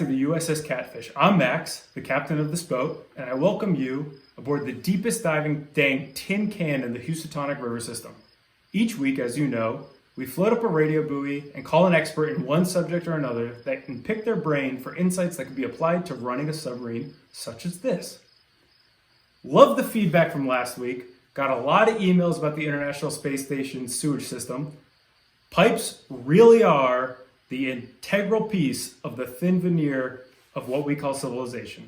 to the USS Catfish. I'm Max, the captain of this boat, and I welcome you aboard the deepest diving dang tin can in the Housatonic River system. Each week, as you know, we float up a radio buoy and call an expert in one subject or another that can pick their brain for insights that can be applied to running a submarine, such as this. Love the feedback from last week. Got a lot of emails about the International Space Station's sewage system. Pipes really are the integral piece of the thin veneer of what we call civilization.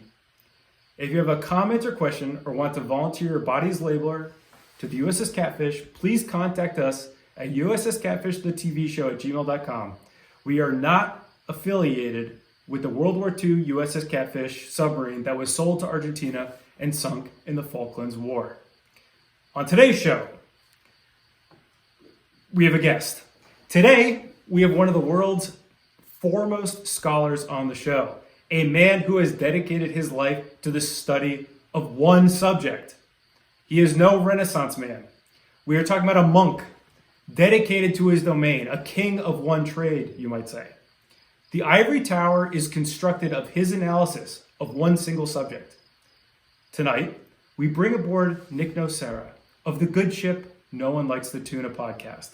If you have a comment or question or want to volunteer your body's labeler to the USS Catfish, please contact us at USS Catfish the TV show at gmail.com. We are not affiliated with the World War II USS Catfish submarine that was sold to Argentina and sunk in the Falklands War. On today's show, we have a guest. Today, we have one of the world's foremost scholars on the show, a man who has dedicated his life to the study of one subject. He is no Renaissance man. We are talking about a monk dedicated to his domain, a king of one trade, you might say. The ivory tower is constructed of his analysis of one single subject. Tonight, we bring aboard Nick Nocera of the good ship No One Likes the Tuna podcast,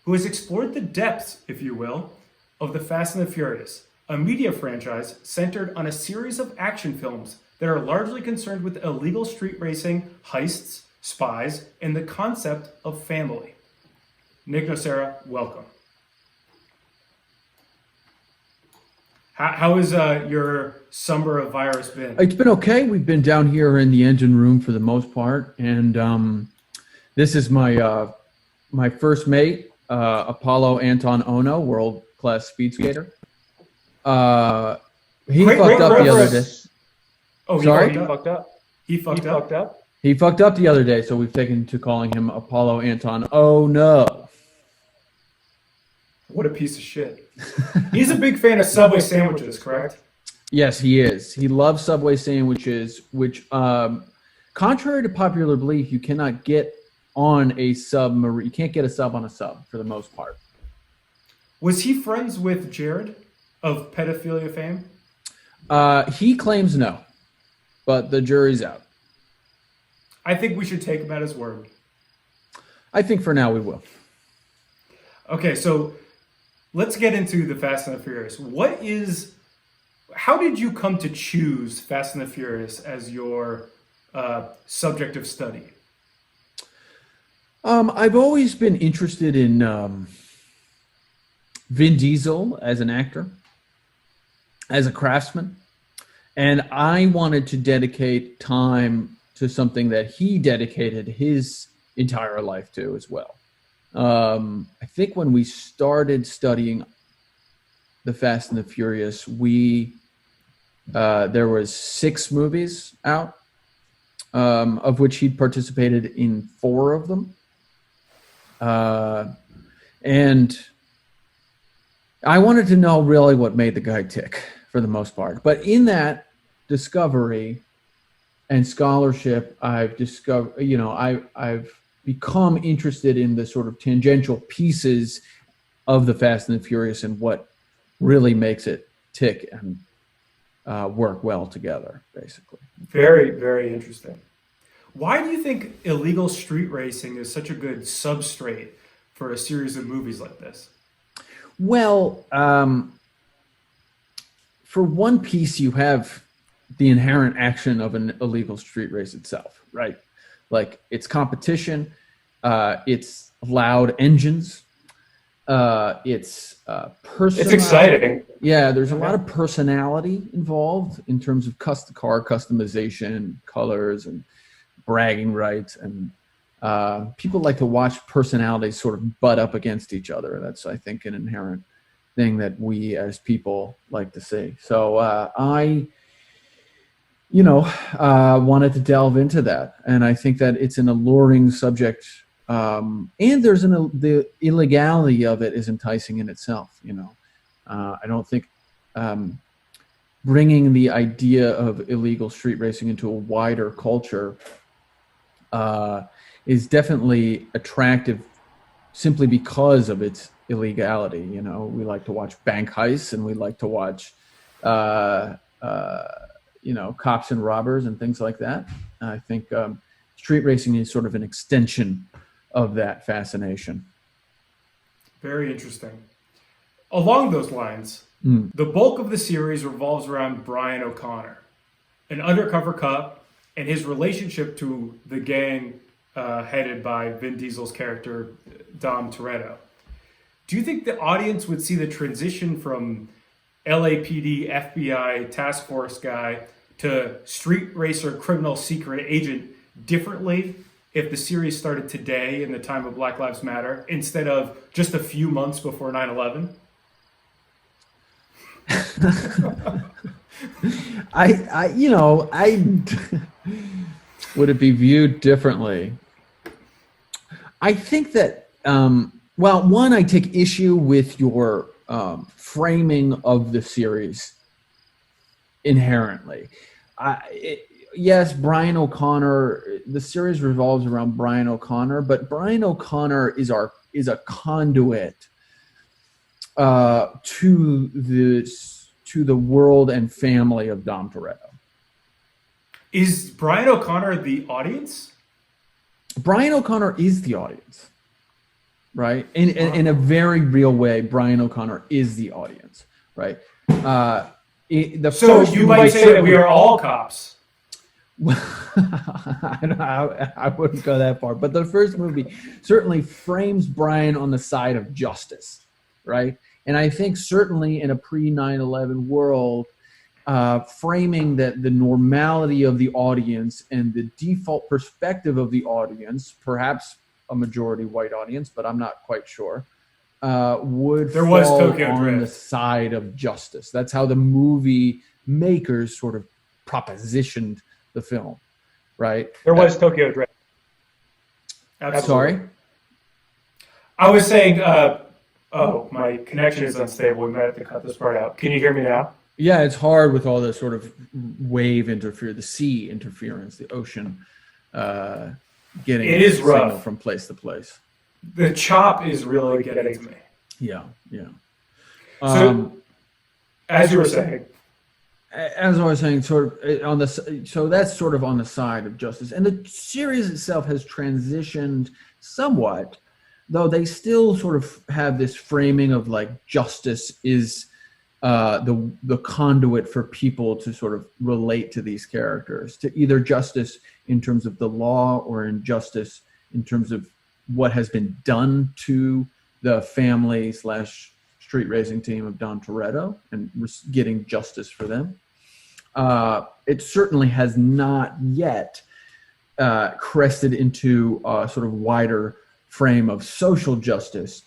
who has explored the depths, if you will, of the Fast and the Furious, a media franchise centered on a series of action films that are largely concerned with illegal street racing, heists, spies, and the concept of family. Nick Nocera, welcome. How has your summer of virus been? It's been okay. We've been down here in the engine room for the most part, and this is my first mate, Apollo Anton Ono, world-class speed skater. He fucked up the other day. Oh, sorry? He fucked up. He fucked up. He fucked up the other day, so we've taken to calling him Apollo Anton. Oh no! What a piece of shit. He's a big fan of Subway sandwiches, correct? Yes, he is. He loves Subway sandwiches, which, contrary to popular belief, you cannot get on a submarine. You can't get a sub on a sub for the most part. Was he friends with Jared of pedophilia fame? He claims no, but the jury's out. I think we should take him at his word. I think for now we will. Okay, so let's get into the Fast and the Furious. How did you come to choose Fast and the Furious as your subject of study? I've always been interested in Vin Diesel as an actor, as a craftsman, and I wanted to dedicate time to something that he dedicated his entire life to as well. I think when we started studying the Fast and the Furious, there was 6 movies out, of which he'd participated in 4 of them. And I wanted to know really what made the guy tick for the most part. But in that discovery and scholarship, I've become interested in the sort of tangential pieces of the Fast and the Furious and what really makes it tick and work well together, basically. Very, very interesting. Why do you think illegal street racing is such a good substrate for a series of movies like this? Well, for one piece, you have the inherent action of an illegal street race itself, right? Like, it's competition, it's loud engines, it's personality. It's exciting. Yeah, there's a lot of personality involved in terms of car customization, colors, and bragging rights, and people like to watch personalities sort of butt up against each other. That's, I think, an inherent thing that we as people like to see. So I wanted to delve into that, and I think that it's an alluring subject, and the illegality of it is enticing in itself. I don't think bringing the idea of illegal street racing into a wider culture is definitely attractive simply because of its illegality. We like to watch bank heists, and we like to watch cops and robbers and things like that. I think street racing is sort of an extension of that fascination. Very interesting. Along those lines, the bulk of the series revolves around Brian O'Connor, an undercover cop, and his relationship to the gang headed by Vin Diesel's character, Dom Toretto. Do you think the audience would see the transition from LAPD, FBI, task force guy to street racer, criminal secret agent differently if the series started today in the time of Black Lives Matter instead of just a few months before 9/11? Would it be viewed differently? I think that, one, I take issue with your framing of the series inherently. Yes, Brian O'Connor, the series revolves around Brian O'Connor, but Brian O'Connor is a conduit to the world and family of Dom Toretto. Is Brian O'Connor the audience? Brian O'Connor is the audience, right? In a very real way, Brian O'Connor is the audience, right? So you might say that we are all cops. I wouldn't go that far, but the first movie certainly frames Brian on the side of justice, right? And I think certainly in a pre-9/11 world, framing that the normality of the audience and the default perspective of the audience, perhaps a majority white audience, but I'm not quite sure, would fall on the side of justice. That's how the movie makers sort of propositioned the film, right? There was Tokyo Drift. Absolutely. Sorry? I was saying, my connection is unstable. We might have to cut this part out. Can you hear me now? Yeah, it's hard with all the sort of wave interference, the sea interference, the ocean getting it is signal rough from place to place. The chop is really getting to me. Yeah. So, as you were saying, as I was saying, so that's sort of on the side of justice, and the series itself has transitioned somewhat, though they still sort of have this framing of like justice is the conduit for people to sort of relate to these characters, to either justice in terms of the law or injustice in terms of what has been done to the family / street racing team of Dom Toretto and getting justice for them. It certainly has not yet crested into a sort of wider frame of social justice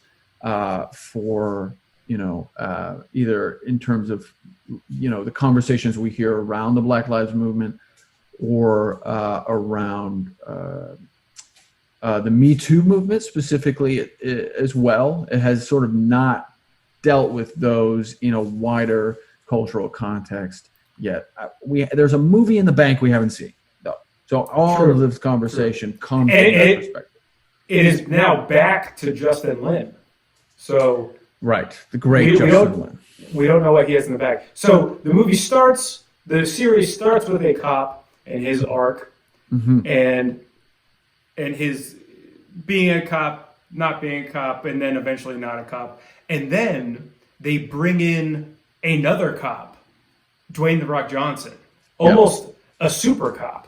for, either in terms of, the conversations we hear around the Black Lives Movement or around the Me Too movement specifically as well. It has sort of not dealt with those in a wider cultural context yet. There's a movie in the bank we haven't seen, though. So all of this conversation comes from that perspective. It is now back to Justin Lin. So right, the great Justin Lin. We don't know what he has in the bag. So the series starts with a cop and his arc, and his being a cop, not being a cop, and then eventually not a cop. And then they bring in another cop, Dwayne "The Rock" Johnson, almost a super cop.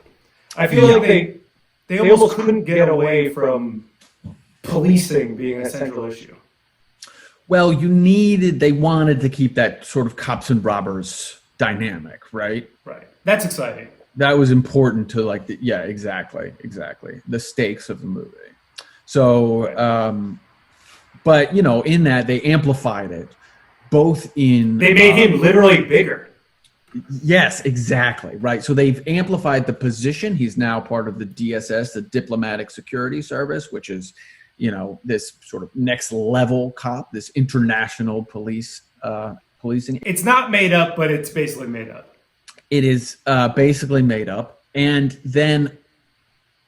I feel like they almost couldn't get away from policing being a central issue. Well, they wanted to keep that sort of cops and robbers dynamic, right? Right. That's exciting. That was important to exactly. The stakes of the movie. So, right. But, in that they amplified it both in... They made him literally bigger. Yes, exactly. Right. So they've amplified the position. He's now part of the DSS, the Diplomatic Security Service, which is, this sort of next level cop, this international policing. It's not made up, but it's basically made up. It is basically made up. And then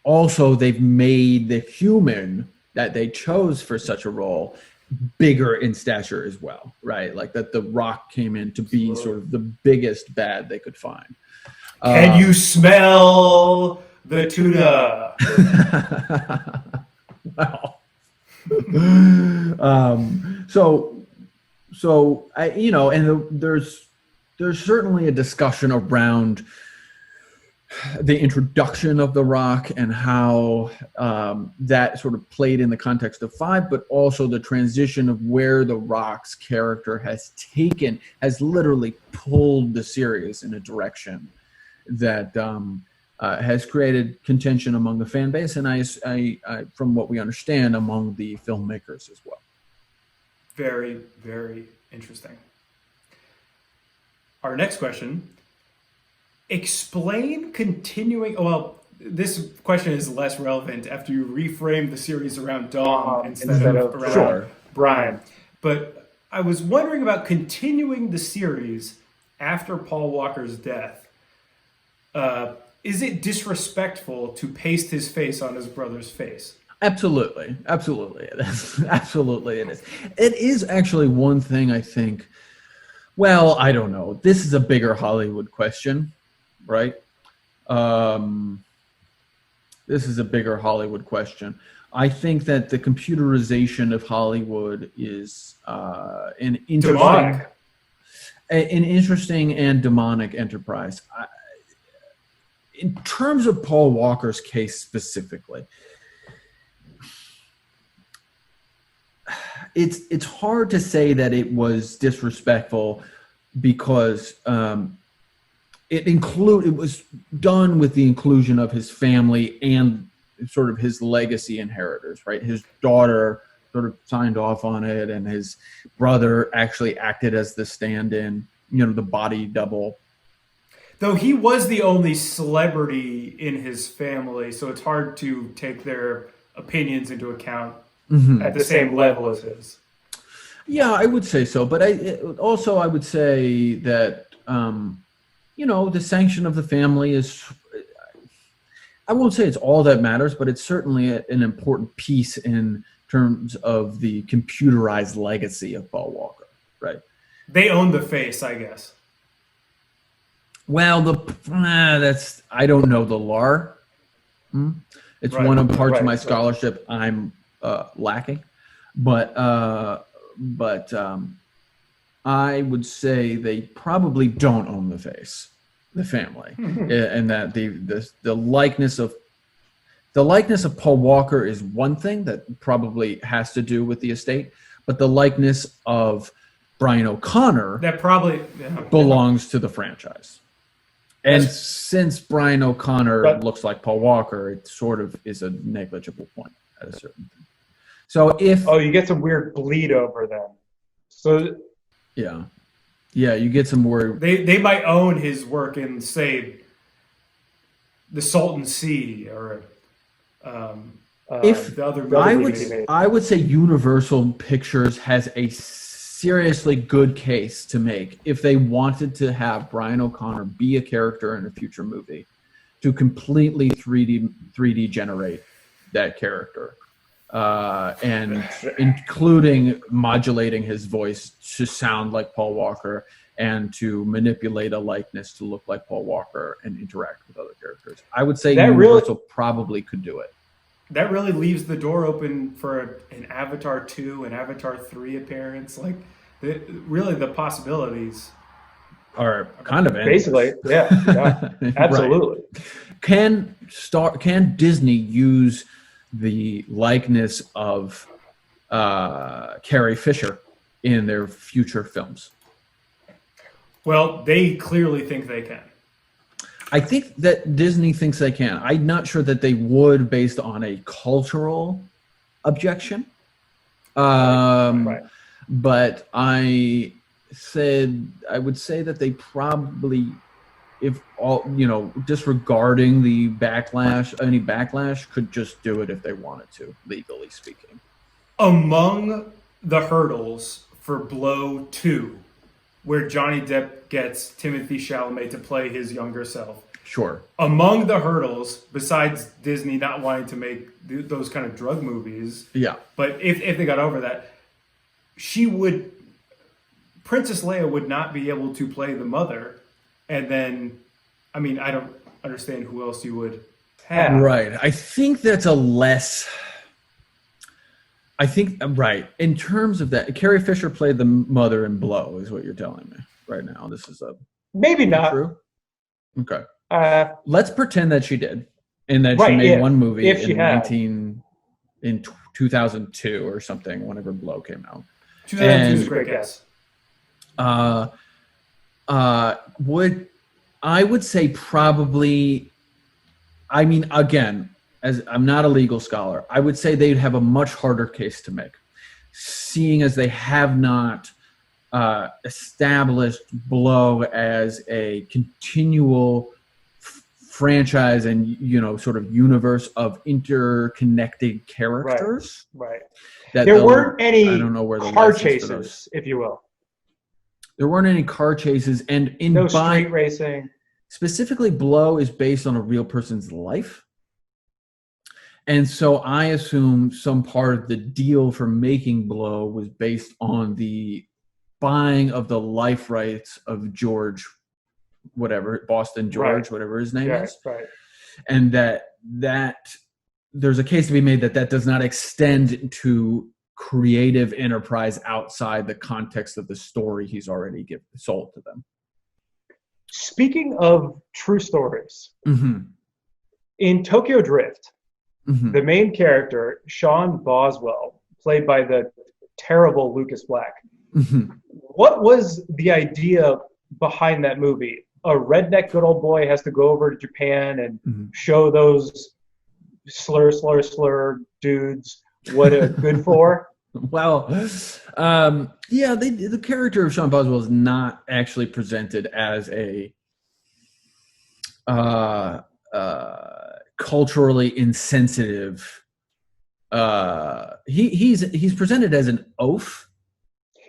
also they've made the human that they chose for such a role bigger in stature as well, right? Like that The Rock came in to be sort of the biggest bad they could find. Can you smell the tuna? Well, so I, and there's certainly a discussion around the introduction of The Rock and how that sort of played in the context of Five, but also the transition of where The Rock's character has literally pulled the series in a direction that has created contention among the fan base, and I from what we understand, among the filmmakers as well. Very, very interesting. Our next question. Explain continuing. Well, this question is less relevant after you reframe the series around Dom instead of around Brian. But I was wondering about continuing the series after Paul Walker's death. Is it disrespectful to paste his face on his brother's face? Absolutely it is. Absolutely it is. It is actually one thing I think. Well, I don't know. This is a bigger Hollywood question. Right? This is a bigger Hollywood question. I think that the computerization of Hollywood is an interesting and demonic enterprise. In terms of Paul Walker's case specifically, it's hard to say that it was disrespectful because it was done with the inclusion of his family and sort of his legacy inheritors, right? His daughter sort of signed off on it, and his brother actually acted as the stand-in, the body double. Though he was the only celebrity in his family, so it's hard to take their opinions into account at the same level as his. Yeah, I would say so. But I would say that, the sanction of the family is, I won't say it's all that matters, but it's certainly an important piece in terms of the computerized legacy of Paul Walker, right? They own the face, I guess. Well, I don't know the lore. It's one of parts of my scholarship I'm lacking, but I would say they probably don't own the face, the family, and that the likeness of Paul Walker is one thing that probably has to do with the estate, but the likeness of Brian O'Connor that probably belongs to the franchise. And since Brian O'Connor looks like Paul Walker, it sort of is a negligible point at a certain thing. So you get some weird bleed over them. So yeah, you get some weird. They might own his work in, say, the Salton Sea or if the other. I would say Universal Pictures has a seriously good case to make if they wanted to have Brian O'Connor be a character in a future movie, to completely 3D generate that character, and including modulating his voice to sound like Paul Walker and to manipulate a likeness to look like Paul Walker and interact with other characters. I would say Universal probably could do it. That really leaves the door open for an Avatar 2, an Avatar 3 appearance. Like, really, the possibilities are kind of endless. Basically, yeah, absolutely. Right. Can Disney use the likeness of Carrie Fisher in their future films? Well, they clearly think they can. I think that Disney thinks they can. I'm not sure that they would, based on a cultural objection. But I would say that they probably, disregarding the any backlash, could just do it if they wanted to, legally speaking. Among the hurdles for Blow 2, where Johnny Depp gets Timothée Chalamet to play his younger self. Sure. Among the hurdles, besides Disney not wanting to make those kind of drug movies, yeah. But if they got over that, Princess Leia would not be able to play the mother, and then, I mean, I don't understand who else you would have. Right. I think that's a less. I think right in terms of that. Carrie Fisher played the mother in Blow, is what you're telling me right now. This is maybe not true. Okay. Let's pretend that she did, and that right, she made yeah, one movie if she had. in 2002 or something, whenever Blow came out. 2002 is a great guess. I would say probably. I mean, again, as I'm not a legal scholar, I would say they'd have a much harder case to make, seeing as they have not established Blow as a continual franchise and, you know, sort of universe of interconnected characters. Right. That there weren't any I don't know where the car chases, if you will. There weren't any car chases, and no street racing. Specifically, Blow is based on a real person's life. And so I assume some part of the deal for making Blow was based on the buying of the life rights of George, whatever, Boston George, right. whatever his name is. Right. And that there's a case to be made that does not extend to creative enterprise outside the context of the story he's already sold to them. Speaking of true stories, mm-hmm. in Tokyo Drift, mm-hmm. the main character, Sean Boswell, played by the terrible Lucas Black, mm-hmm. what was the idea behind that movie? A redneck good old boy has to go over to Japan and mm-hmm. show those slur dudes what it's good for? Well, yeah, the character of Sean Boswell is not actually presented as a culturally insensitive. He's presented as an oaf.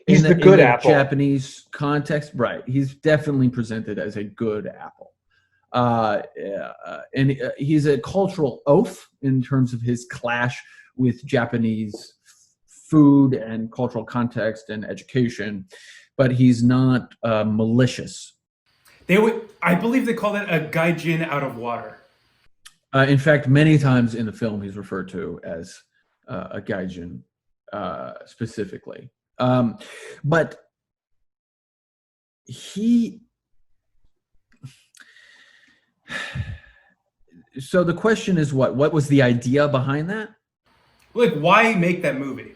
He's the good apple. Japanese context, right? He's definitely presented as a good apple. And he's a cultural oaf in terms of his clash with Japanese food and cultural context and education, but he's not malicious. I believe they call that a gaijin out of water. In fact, many times in the film, he's referred to as a gaijin specifically. But so the question is what was the idea behind that? Like, why make that movie?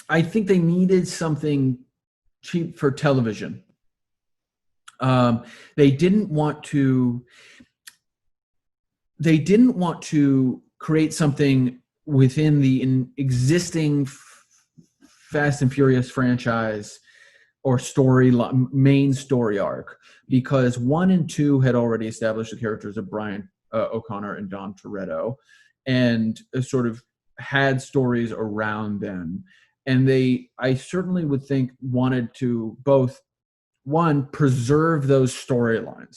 I think they needed something cheap for television. They didn't want to create something within the existing Fast and Furious franchise or main story arc, because 1 and 2 had already established the characters of Brian O'Connor and Dom Toretto, and sort of had stories around them. And I certainly would think, wanted to both, one, preserve those storylines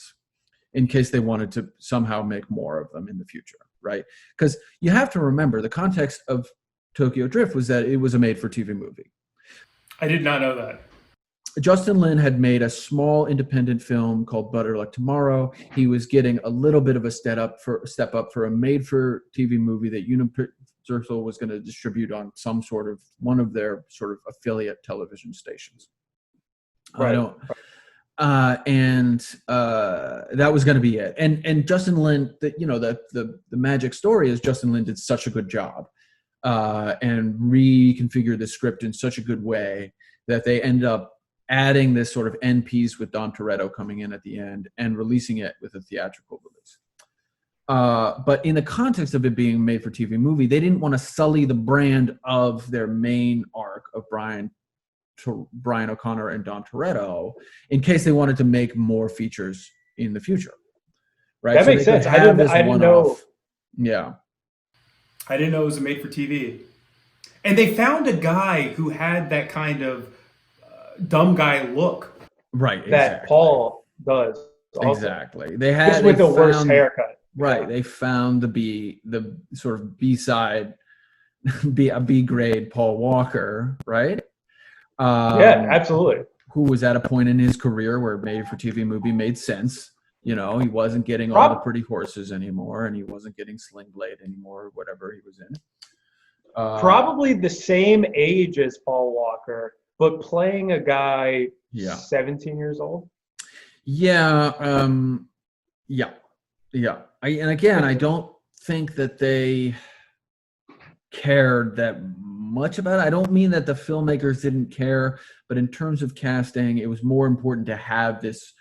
in case they wanted to somehow make more of them in the future, right? Because you have to remember the context of Tokyo Drift was that it was a made-for-TV movie. I did not know that. Justin Lin had made a small independent film called Better Luck Tomorrow. He was getting a little bit of a step up for a made-for-TV movie that Universal was going to distribute on one of their sort of affiliate television stations. Right. And that was going to be it. And Justin Lin, the magic story is Justin Lin did such a good job and reconfigured the script in such a good way that they end up adding this sort of end piece with Dom Toretto coming in at the end and releasing it with a theatrical release. But in the context of it being a made-for-TV movie, they didn't want to sully the brand of their main arc of Brian O'Connor and Dom Toretto in case they wanted to make more features in the future. Right? That makes sense. I didn't know. Yeah. I didn't know it was a made-for-TV. And they found a guy who had that kind of dumb guy look. Right, that exactly. Paul does. Also. Exactly. Just with the worst haircut. Right. Yeah. They found the sort of B-side, B grade Paul Walker, right? Yeah, absolutely. Who was at a point in his career where made-for-TV movie made sense. You know, he wasn't getting all the pretty horses anymore, and he wasn't getting Sling Blade anymore, or whatever he was in. Probably the same age as Paul Walker, but playing a guy 17 years old. Yeah, yeah. And again, I don't think that they cared that much about it. I don't mean that the filmmakers didn't care, but in terms of casting, it was more important to have this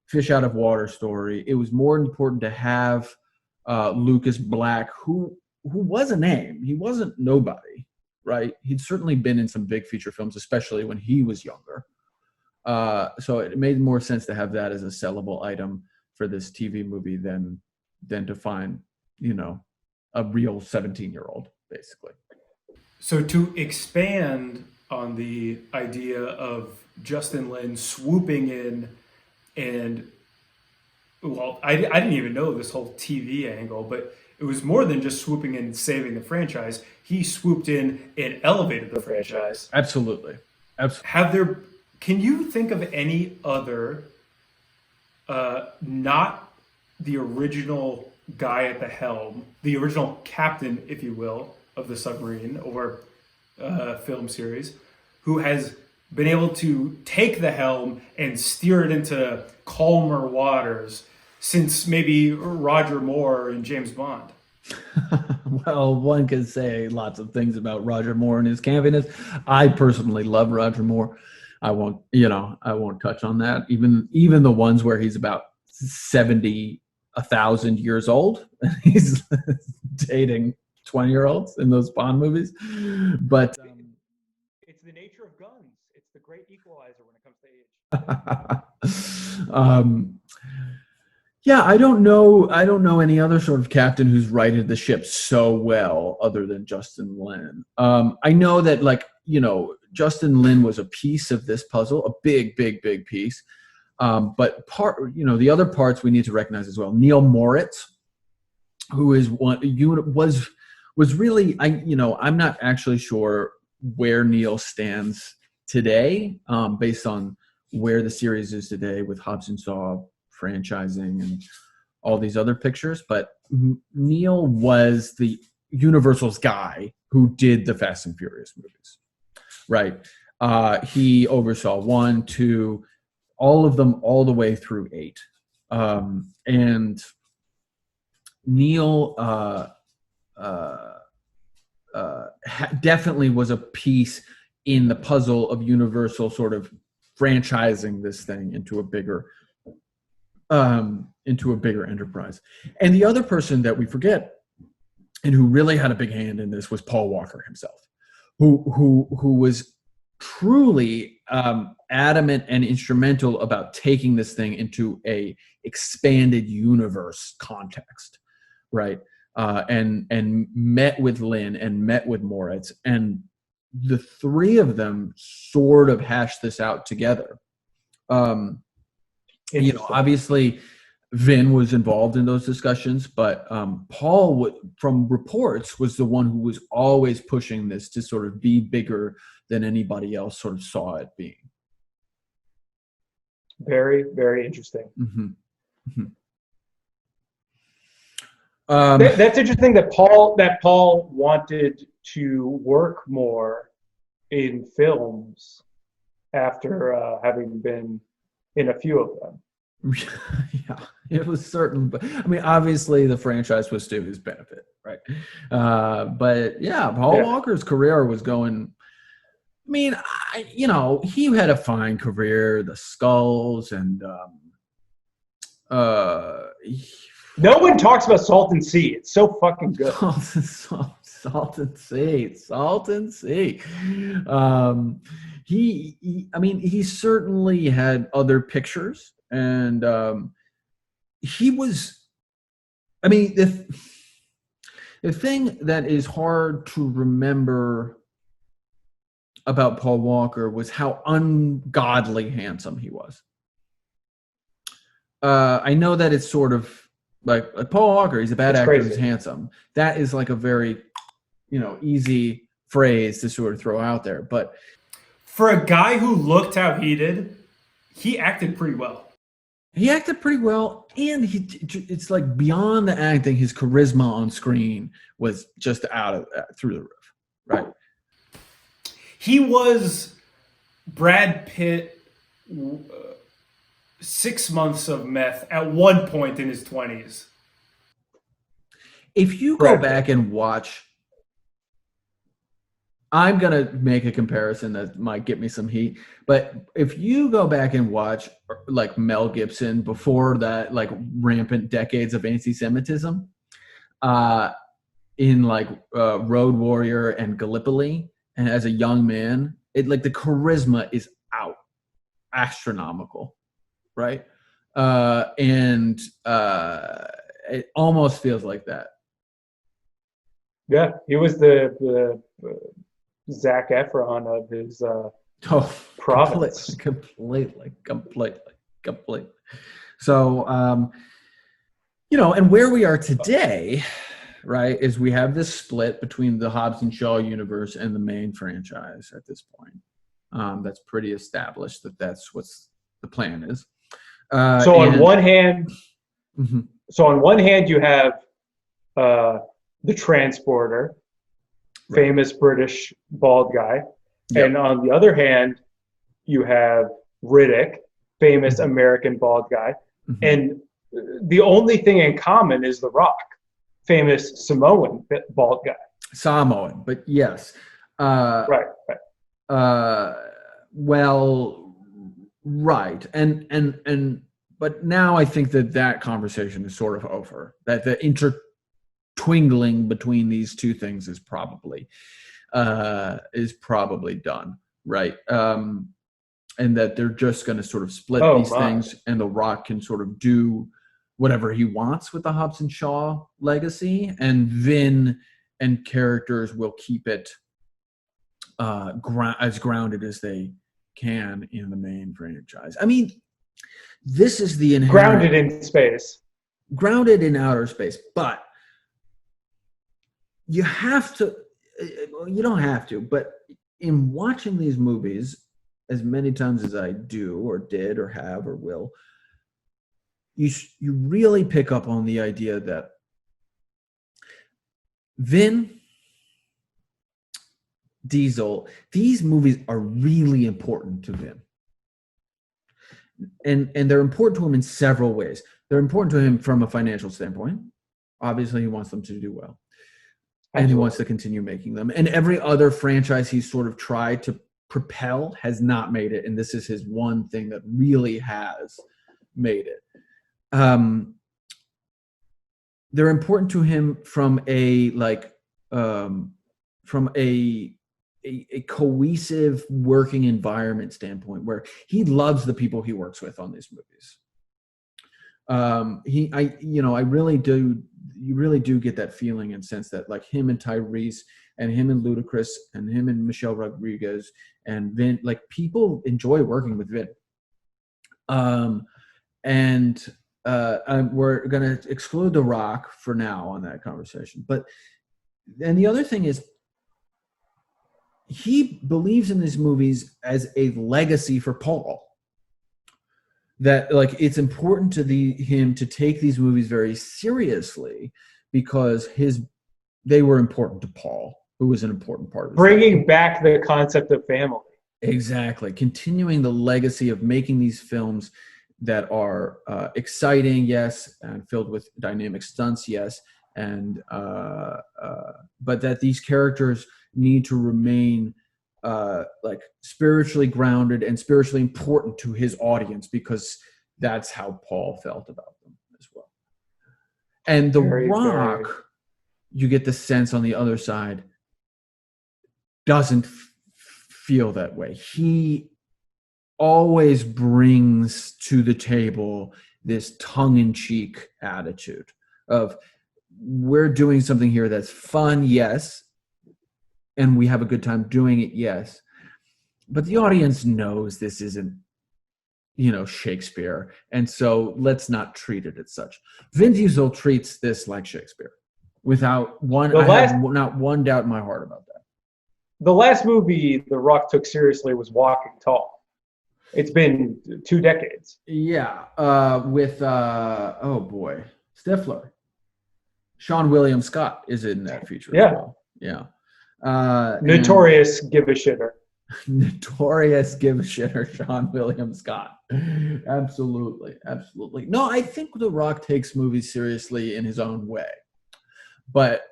fish out of water story. It was more important to have Lucas Black, who was a name. He wasn't nobody, right? He'd certainly been in some big feature films, especially when he was younger. So it made more sense to have that as a sellable item for this TV movie than to find, you know, a real 17-year-old, basically. So to expand on the idea of Justin Lin swooping in and, well, I didn't even know this whole TV angle, but it was more than just swooping in and saving the franchise. He swooped in and elevated the franchise. Absolutely. Can you think of any other, not the original guy at the helm, the original captain, if you will, of the submarine or film series, who has been able to take the helm and steer it into calmer waters since maybe Roger Moore and James Bond? Well, one could say lots of things about Roger Moore and his campiness. I personally love Roger Moore. I won't touch on that. Even the ones where he's about 1,000 years old, he's dating 20-year-olds in those Bond movies. But it's the nature of guns. It's the great equalizer when it comes to age. Yeah, I don't know any other sort of captain who's righted the ship so well other than Justin Lin. I know that, like, you know, Justin Lin was a piece of this puzzle, a big piece. But the other parts we need to recognize as well. Neil Moritz, who is was really, I'm not actually sure where Neil stands today, based on where the series is today with Hobbs & Shaw franchising and all these other pictures. But Neil was the Universal's guy who did the Fast and Furious movies, right? He oversaw 1, 2, all of them, all the way through 8. And Neil definitely was a piece in the puzzle of Universal sort of franchising this thing into a bigger enterprise. And the other person that we forget and who really had a big hand in this was Paul Walker himself, who was truly adamant and instrumental about taking this thing into a expanded universe context, right? And met with Lin and met with Moritz, and the three of them sort of hashed this out together. Obviously Vin was involved in those discussions, but Paul, from reports, was the one who was always pushing this to sort of be bigger than anybody else sort of saw it being. Very, very interesting. Mm-hmm. That's interesting that Paul wanted to work more in films after having been in a few of them. Yeah, it was certain, but I mean, obviously the franchise was to his benefit, right? But yeah, Paul Walker's career was going. I mean, he had a fine career. The Skulls and no one talks about Salt and Sea. It's so fucking good. Salt and Sea. He certainly had other pictures, and he was. I mean, the thing that is hard to remember about Paul Walker was how ungodly handsome he was. I know that it's sort of like Paul Walker, he's a bad actor who's handsome. That is like a very, easy phrase to sort of throw out there. But For a guy who looked how he did, he acted pretty well. He acted pretty well, and it's like beyond the acting, his charisma on screen was just through the roof, right? He was Brad Pitt, 6 months of meth at one point in his 20s. If you go back and watch, I'm going to make a comparison that might get me some heat, but if you go back and watch like Mel Gibson before that, like rampant decades of anti-Semitism, in like Road Warrior and Gallipoli, and as a young man, like the charisma is out, astronomical, right? And it almost feels like that. Yeah, he was the Zac Efron of his province. Completely. So, and where we are today, right, is we have this split between the Hobbs and Shaw universe and the main franchise at this point. That's pretty established that's what's the plan is. On one hand, you have the Transporter, famous British bald guy. Yep. And on the other hand, you have Riddick, famous American bald guy. Mm-hmm. And the only thing in common is The Rock, famous Samoan bald guy. Samoan, but yes. Right. Well, right. And but now I think that conversation is sort of over. That the intertwingling between these two things is probably done, right? And that they're just going to sort of split these things, and The Rock can sort of do whatever he wants with the Hobbs and Shaw legacy, and Vin and characters will keep it as grounded as they can in the main franchise. I mean, this is the inherent... Grounded in outer space, but you don't have to, but in watching these movies as many times as I do or did or have or will, you really pick up on the idea that Vin Diesel, these movies are really important to Vin. And they're important to him in several ways. They're important to him from a financial standpoint. Obviously, he wants them to do well. And he wants to continue making them. And every other franchise he's sort of tried to propel has not made it. And this is his one thing that really has made it. They're important to him from a cohesive working environment standpoint, where he loves the people he works with on these movies. I really do. You really do get that feeling and sense that, like, him and Tyrese and him and Ludacris and him and Michelle Rodriguez and Vin, like, people enjoy working with Vin. We're going to exclude The Rock for now on that conversation. And the other thing is, he believes in these movies as a legacy for Paul. That, like, it's important to him to take these movies very seriously because they were important to Paul, who was an important part of it. Bringing back the concept of family. Exactly. Continuing the legacy of making these films that are exciting, yes, and filled with dynamic stunts, yes, and but that these characters need to remain like spiritually grounded and spiritually important to his audience, because that's how Paul felt about them as well. And The Rock, you get the sense on the other side, doesn't feel that way. He always brings to the table this tongue-in-cheek attitude of, we're doing something here that's fun, yes, and we have a good time doing it, yes, but the audience knows this isn't, Shakespeare, and so let's not treat it as such. Vin Diesel treats this like Shakespeare, without one. I have not one doubt in my heart about that. the last movie The Rock took seriously was Walking Tall. It's been 2 decades. Yeah, with oh boy, Stifler. Sean William Scott is in that feature as well. Yeah. Notorious give a shitter. Notorious give a shitter, Sean William Scott. Absolutely. No, I think The Rock takes movies seriously in his own way. But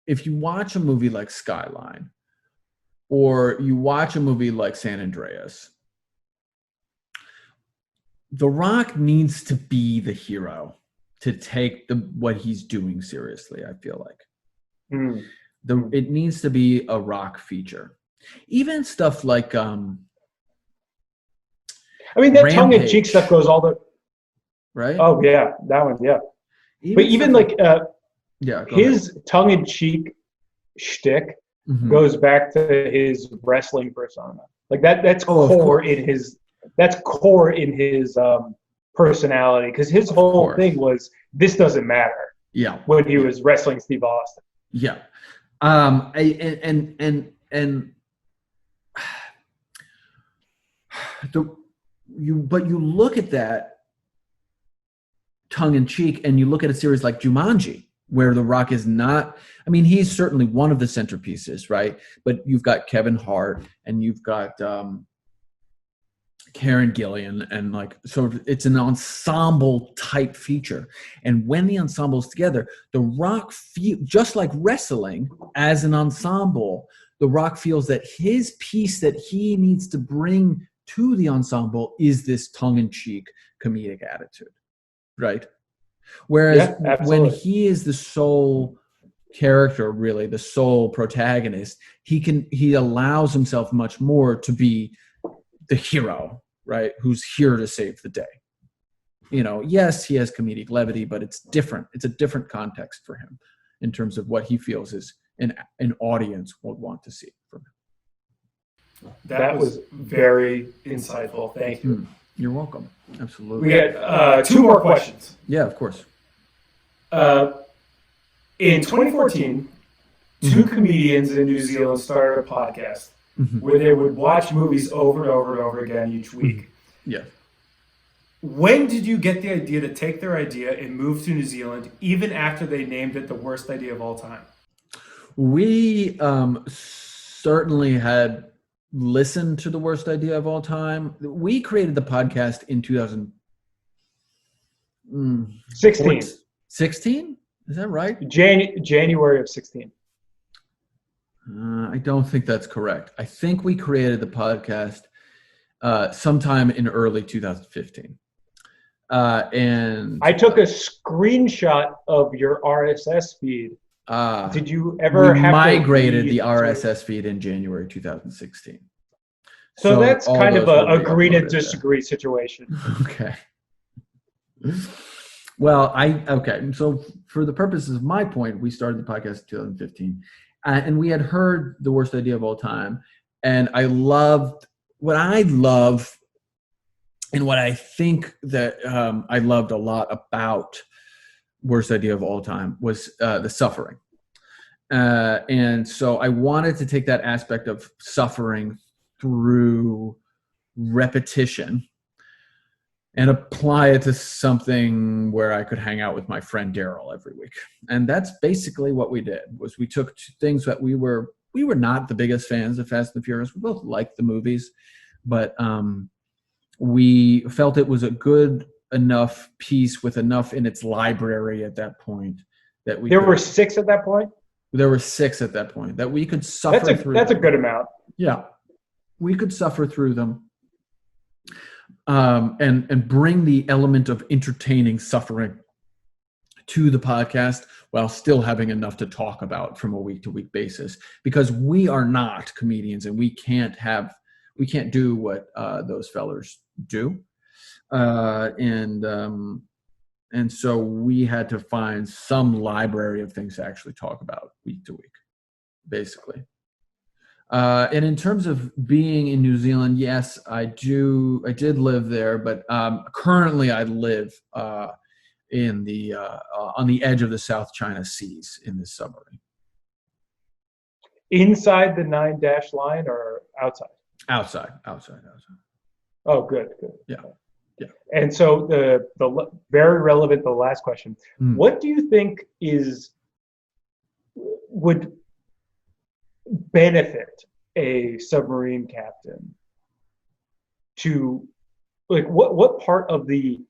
if you watch a movie like Skyline, or you watch a movie like San Andreas, The Rock needs to be the hero to take what he's doing seriously, I feel like. It needs to be a Rock feature. Even stuff like I mean, that tongue-in-cheek stuff goes all the right. Oh yeah, that one, yeah. Even like his tongue-in-cheek shtick goes back to his wrestling persona. Like that's core in his. That's core in his personality, because his whole thing was this doesn't matter. Yeah. When he was wrestling Steve Austin. Yeah. But you look at that tongue in cheek, and you look at a series like Jumanji, where The Rock is not. I mean, he's certainly one of the centerpieces, right? But you've got Kevin Hart, and you've got Karen Gillan, and like, so it's an ensemble type feature. And when the ensemble's together, The Rock just like wrestling as an ensemble, The Rock feels that his piece that he needs to bring to the ensemble is this tongue-in-cheek comedic attitude, right? Whereas when he is the sole character, really the sole protagonist, he allows himself much more to be the hero, right? Who's here to save the day. Yes, he has comedic levity, but it's different. It's a different context for him in terms of what he feels is an audience would want to see from him. That was very insightful. Thank you. You're welcome. Absolutely. We got 2 more questions. Yeah, of course. In 2014, 2 comedians in New Zealand started a podcast where they would watch movies over and over and over again each week. Yeah. When did you get the idea to take their idea and move to New Zealand, even after they named it the worst idea of all time? We certainly had listened to the worst idea of all time. We created the podcast in 2016. 16? Is that right? January of 16. I don't think that's correct. I think we created the podcast sometime in early 2015. And I took a screenshot of your RSS feed. Did you ever have migrated the RSS feed in January 2016? So that's kind of a agree to disagree situation. Okay. Well, so for the purposes of my point, we started the podcast in 2015, and we had heard the worst idea of all time, and I loved what I love, and what I think that I loved a lot about worst idea of all time was the suffering, and so I wanted to take that aspect of suffering through repetition and apply it to something where I could hang out with my friend Daryl every week. And that's basically what we did. Was we took things that we were not the biggest fans of Fast and the Furious. We both liked the movies, but we felt it was a good enough piece with enough in its library at that point that we. There were 6 at that point. There were 6 at that point that we could suffer through. That's a good amount. Yeah, we could suffer through them. And bring the element of entertaining suffering to the podcast while still having enough to talk about from a week-to-week basis, because we are not comedians and we can't do what those fellers do, and so we had to find some library of things to actually talk about week to week, basically. And in terms of being in New Zealand, yes, I did live there, but currently I live in on the edge of the South China Seas in this submarine. inside the 9-dash line or outside? Outside. Oh, good. Yeah. Yeah. And so the very relevant, the last question. What do you think would benefit a submarine captain to, like, what part of the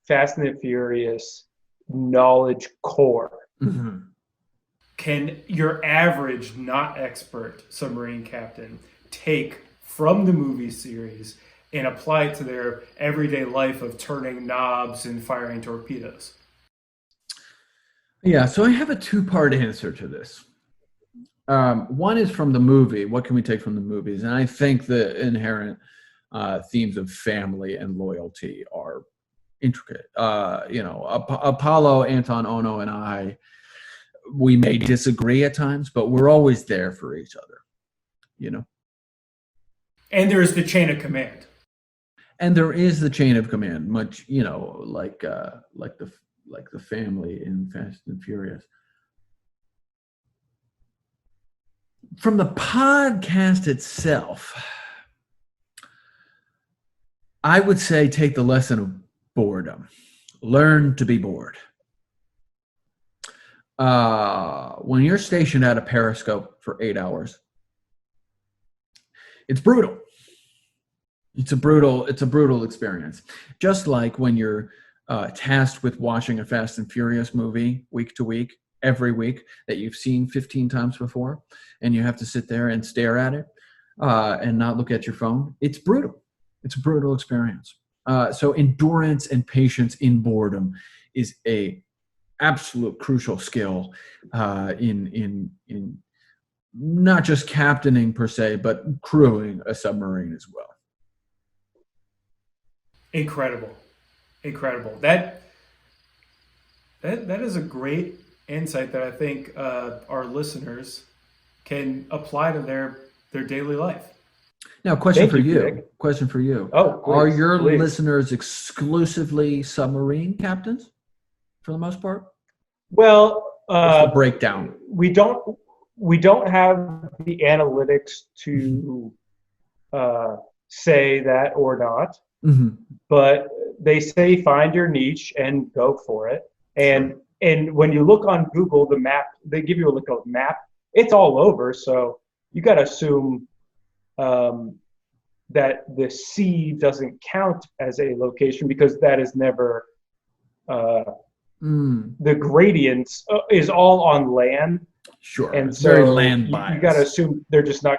Fast and the Furious knowledge core can your average not expert submarine captain take from the movie series and apply it to their everyday life of turning knobs and firing torpedoes? Yeah, so I have a two-part answer to this. One is from the movie. What can we take from the movies? And I think the inherent themes of family and loyalty are intricate. Apollo, Anton, Ono, and I, we may disagree at times, but we're always there for each other, And there's the chain of command. And there is the chain of command, much, like the family in Fast and Furious. From the podcast itself, I would say take the lesson of boredom. Learn to be bored. When you're stationed at a periscope for 8 hours, it's brutal. It's a brutal experience. Just like when you're tasked with watching a Fast and Furious movie week to week, every week, that you've seen 15 times before, and you have to sit there and stare at it and not look at your phone. It's brutal. It's a brutal experience. So endurance and patience in boredom is a absolute crucial skill in not just captaining per se, but crewing a submarine as well. Incredible. That is a great insight that I think our listeners can apply to their daily life. Now, question for you. Nick. Question for you. Oh, please, are your please. listeners exclusively submarine captains for the most part? Well, What's the breakdown? We don't have the analytics to say that or not, but they say find your niche and go for it. And when you look on Google, the map, they give you a map. It's all over, so you got to assume that the sea doesn't count as a location because that is never the gradients is all on land. Sure. And it's so very land biased. You got to assume they're just not.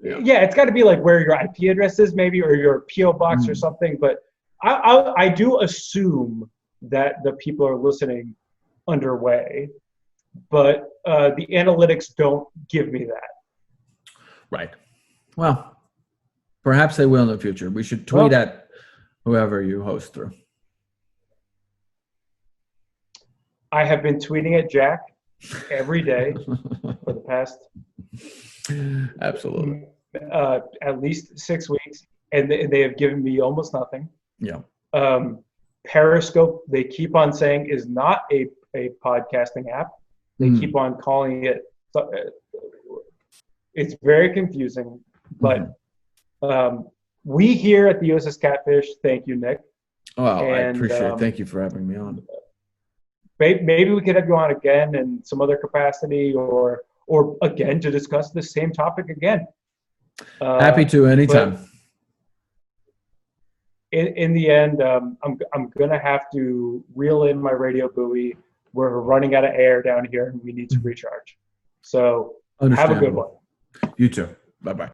Yeah, it's got to be like where your IP address is, maybe, or your PO box or something. But I do assume that the people are listening underway, but the analytics don't give me that. Right. Well, perhaps they will in the future. We should tweet at whoever you host through. I have been tweeting at Jack every day for the past absolutely at least 6 weeks, and they have given me almost nothing. Yeah. Periscope, they keep on saying, is not a podcasting app. They keep on calling it. It's very confusing, but we here at the USS Catfish, thank you, Nick. Well, I appreciate it. Thank you for having me on. Maybe we could have you on again in some other capacity, or again to discuss the same topic again. Happy to, anytime. In the end, I'm gonna have to reel in my radio buoy. We're running out of air down here, and we need to recharge. So have a good one. You too. Bye-bye.